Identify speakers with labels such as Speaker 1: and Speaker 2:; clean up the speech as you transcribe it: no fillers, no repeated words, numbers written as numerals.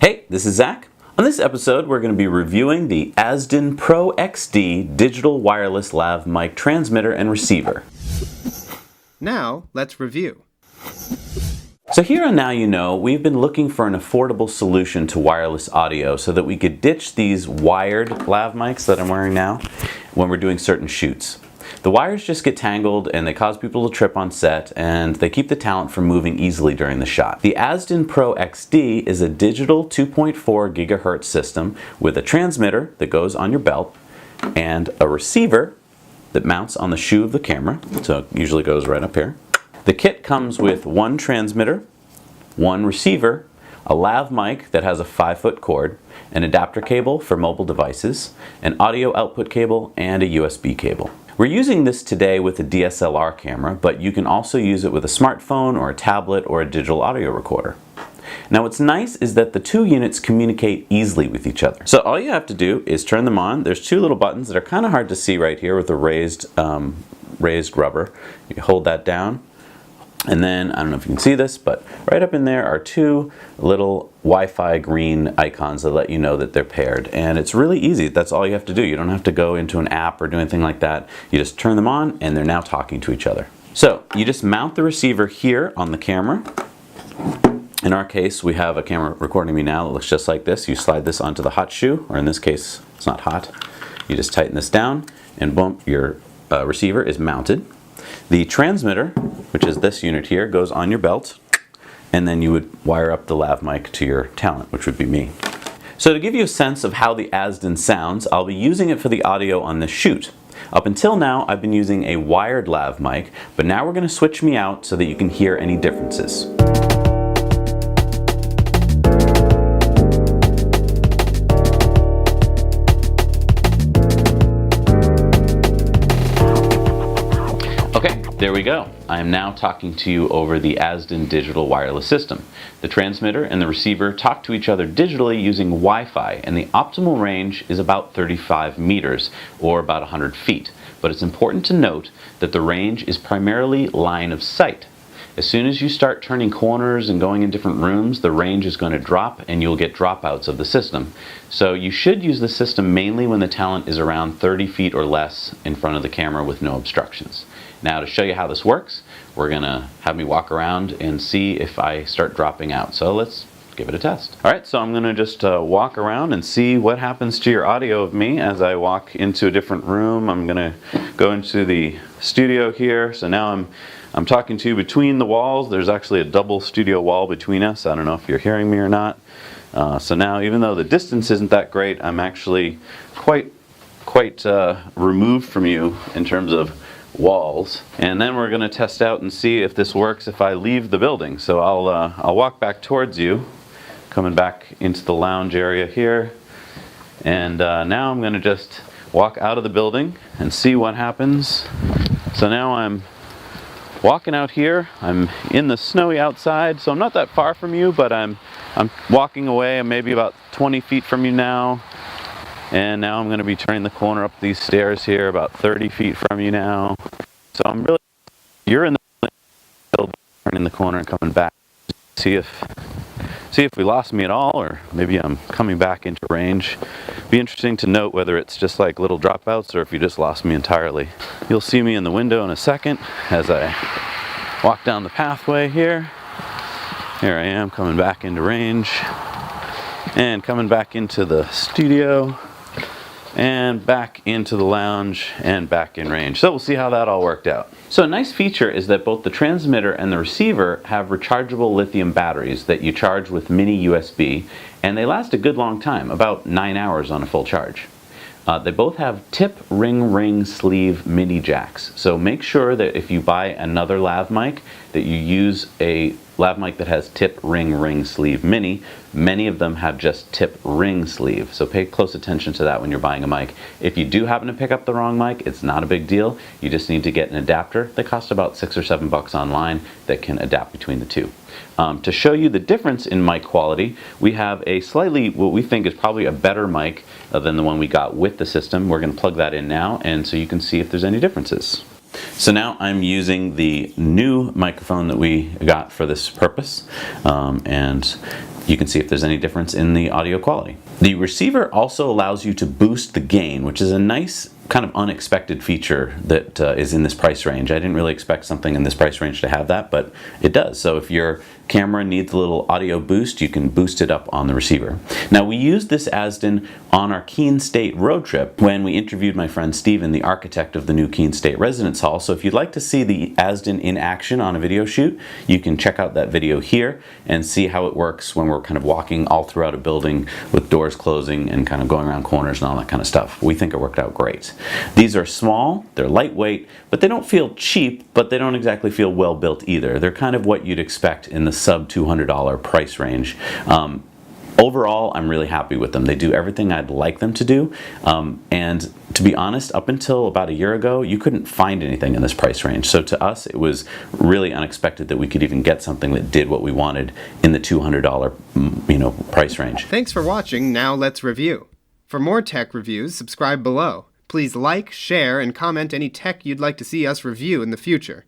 Speaker 1: Hey, this is Zach. On this episode, we're going to be reviewing the Azden Pro XD digital wireless lav mic transmitter and receiver.
Speaker 2: Now, let's review.
Speaker 1: So here on Now You Know, we've been looking for an affordable solution to wireless audio so that we could ditch these wired lav mics that I'm wearing now when we're doing certain shoots. The wires just get tangled and they cause people to trip on set, and they keep the talent from moving easily during the shot. The Azden Pro XD is a digital 2.4 gigahertz system with a transmitter that goes on your belt and a receiver that mounts on the shoe of the camera, so it usually goes right up here. The kit comes with one transmitter, one receiver, a lav mic that has a 5-foot cord, an adapter cable for mobile devices, an audio output cable, and a USB cable. We're using this today with a DSLR camera, but you can also use it with a smartphone or a tablet or a digital audio recorder. Now what's nice is that the two units communicate easily with each other. So all you have to do is turn them on. There's two little buttons that are kind of hard to see right here with the raised rubber. You hold that down. And then, I don't know if you can see this, but right up in there are two little Wi-Fi green icons that let you know that they're paired. And it's really easy. That's all you have to do. You don't have to go into an app or do anything like that. You just turn them on and they're now talking to each other. So you just mount the receiver here on the camera. In our case, we have a camera recording me now that looks just like this. You slide this onto the hot shoe, or in this case, it's not hot. You just tighten this down and boom, your receiver is mounted. The transmitter, which is this unit here, goes on your belt, and then you would wire up the lav mic to your talent, which would be me. So to give you a sense of how the Azden sounds, I'll be using it for the audio on this shoot. Up until now, I've been using a wired lav mic, but now we're going to switch me out so that you can hear any differences. There we go. I am now talking to you over the Azden digital wireless system. The transmitter and the receiver talk to each other digitally using Wi-Fi, and the optimal range is about 35 meters, or about 100 feet. But it's important to note that the range is primarily line of sight. As soon as you start turning corners and going in different rooms, the range is going to drop and you'll get dropouts of the system. So you should use the system mainly when the talent is around 30 feet or less in front of the camera with no obstructions. Now to show you how this works, we're going to have me walk around and see if I start dropping out. So let's give it a test. Alright, so I'm going to just walk around and see what happens to your audio of me as I walk into a different room. I'm going to go into the studio here. So now I'm talking to you between the walls. There's actually a double studio wall between us. I don't know if you're hearing me or not. So now, even though the distance isn't that great, I'm actually quite removed from you in terms of walls. And then we're going to test out and see if this works if I leave the building. So I'll walk back towards you, coming back into the lounge area here. And now I'm going to just walk out of the building and see what happens. So now I'm walking out here. I'm in the snowy outside, so I'm not that far from you, but I'm walking away. I'm maybe about 20 feet from you now. And now I'm going to be turning the corner up these stairs here, about 30 feet from you now. So you're in the building, turning the corner and coming back. See if we lost me at all, or maybe I'm coming back into range. Be interesting to note whether it's just like little dropouts or if you just lost me entirely. You'll see me in the window in a second as I walk down the pathway here. Here I am coming back into range and coming back into the studio and back into the lounge and back in range. So we'll see how that all worked out. So a nice feature is that both the transmitter and the receiver have rechargeable lithium batteries that you charge with mini USB, and they last a good long time, about 9 hours on a full charge. They both have tip ring sleeve mini jacks, so make sure that if you buy another lav mic that you use a lav mic that has tip ring sleeve mini. Many of them have just tip ring sleeve, so pay close attention to that when you're buying a mic. If you do happen to pick up the wrong mic, it's not a big deal. You just need to get an adapter that costs about $6 or $7 online that can adapt between the two. To show you the difference in mic quality, we have a slightly, what we think is probably a better mic than the one we got with the system. We're going to plug that in now, and so you can see if there's any differences. So now I'm using the new microphone that we got for this purpose, and You can see if there's any difference in the audio quality. The receiver also allows you to boost the gain, which is a nice kind of unexpected feature that is in this price range. I didn't really expect something in this price range to have that, but it does. So if your camera needs a little audio boost, you can boost it up on the receiver. Now, we used this Azden on our Keene State road trip when we interviewed my friend Steven, the architect of the new Keene State Residence Hall. So if you'd like to see the Azden in action on a video shoot, you can check out that video here and see how it works when we're kind of walking all throughout a building with doors closing and kind of going around corners and all that kind of stuff. We think it worked out great. These are small, they're lightweight, but they don't feel cheap, but they don't exactly feel well built either. They're kind of what you'd expect in the sub $200 price range. Overall, I'm really happy with them. They do everything I'd like them to do. And to be honest, up until about a year ago, you couldn't find anything in this price range. So to us, it was really unexpected that we could even get something that did what we wanted in the $200 price range.
Speaker 2: Thanks for watching. Now let's review. For more tech reviews, subscribe below. Please like, share, and comment any tech you'd like to see us review in the future.